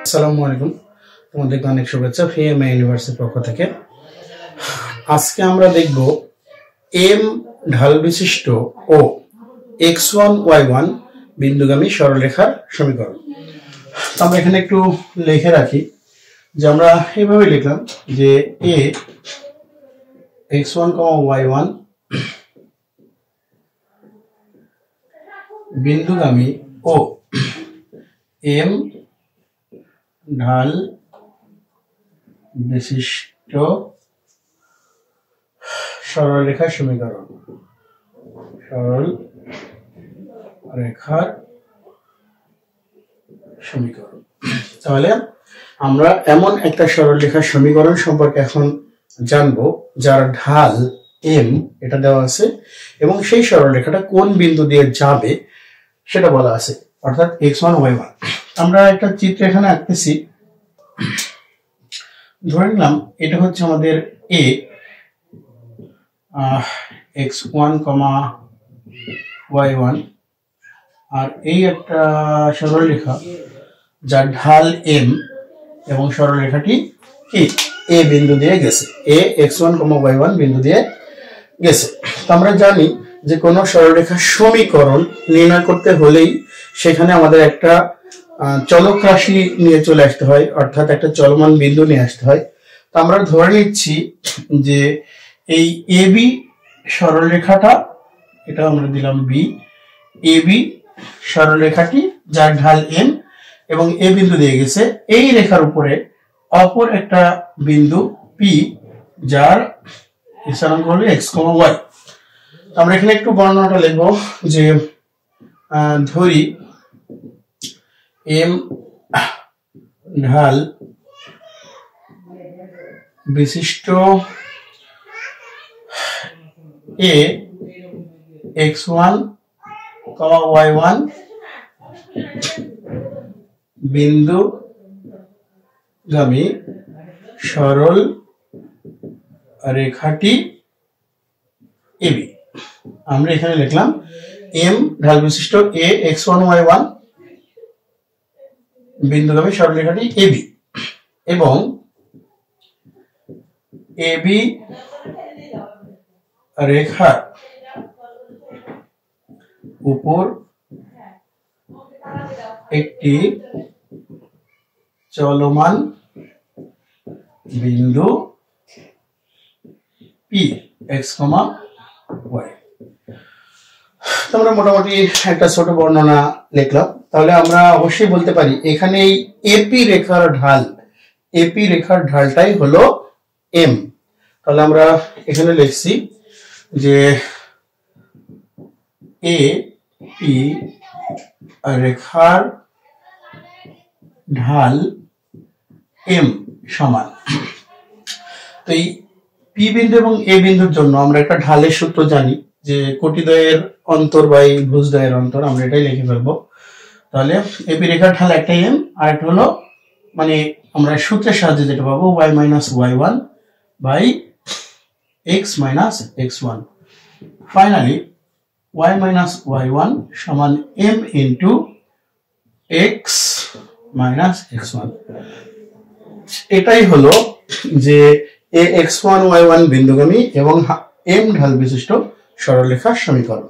আসসালামু আলাইকুম, তোমাদেরকে অনেক শুভেচ্ছা ফিএমএ ইউনিভার্সিটির পক্ষ থেকে। আজকে আমরা দেখব এম ঢাল বিশিষ্ট ও x1 y1 বিন্দুগামী সরলরেখার সমীকরণ। আমরা এখানে একটু লিখে রাখি যে আমরা এইভাবে লিখলাম যে এ x1 y1 বিন্দুগামী ও এম ঢাল বিশিষ্ট সরলরেখার সমীকরণ। সরল রেখার সমীকরণ। তাহলে আমরা এমন একটা সরলরেখার সমীকরণ সম্পর্কে এখন জানবো যার ঢাল এম এটা দেওয়া আছে এবং সেই সরলরেখাটা কোন বিন্দু দিয়ে যাবে সেটা বলা আছে, অর্থাৎ x1 y1। আমরা একটা চিত্র এখানে আঁকতেছি। ধরে নিলাম এটা হচ্ছে আমাদের a x1 y1 আর এই একটা সরলরেখা যার ঢাল m এবং সরলরেখাটি কি a বিন্দু দিয়ে গেছে, a x1 y1 বিন্দু দিয়ে গেছে। তো আমরা জানি যে কোনো সরলরেখার সমীকরণ নির্ণয় করতে হলেই সেখানে আমাদের একটা চলক রাশি নিয়ে চলে আসতে হয়, অর্থাৎ একটা চলমান বিন্দু নিয়ে আসতে হয়। তো আমরা ধরে নিচ্ছি যে এই এবি সরলরেখাটা, এটা আমরা দিলাম বি, এবি সরলরেখাটি যার ঢাল এম এবং এ বিন্দু দিয়ে গেছে, এই রেখার উপরে অপর একটা বিন্দু পি যার স্থানাঙ্ক হলো x, y। আমরা এখানে একটু বর্ণনাটা লিখবো যে ধরি এম ঢাল বিশিষ্ট এ x1 y1 বিন্দুগামী সরল রেখাটি এবি। আমরা এখানে লিখলাম এম ঢাল বিশিষ্ট এ x1 y1 বিন্দুগামী সরলরেখাটি এবি এবং এবি রেখার উপর একটি চলমান বিন্দু পি x, y। তোমরা মোটামুটি একটা ছোট বর্ণনা লিখলাম। তাহলে আমরা অবশ্যই বলতে পারি এখানে এই এপি রেখার ঢালটাই হলো এম। তাহলে আমরা এখানে লিখছি যে এ পি রেখার ঢাল এম সমান। তো এই পি বিন্দু এবং এ বিন্দুর জন্য আমরা একটা ঢালের সূত্র জানি যে কোটিদ্বয়ের অন্তর বাই ভুজদ্বয়ের অন্তর, আমরা এটাই লিখে ফেলবো। তাহলে এবি রেখার ঢাল একটা এম আর একটা হলো মানে আমরা সূত্রের সাহায্যে যেটা পাবো y minus y1 by x minus x1। Finally y minus y1 সমান m into x minus x1। এটাই হলো যে a x1 y1 বিন্দুগামী এবং m ঢাল বিশিষ্ট সরলরেখার সমীকরণ।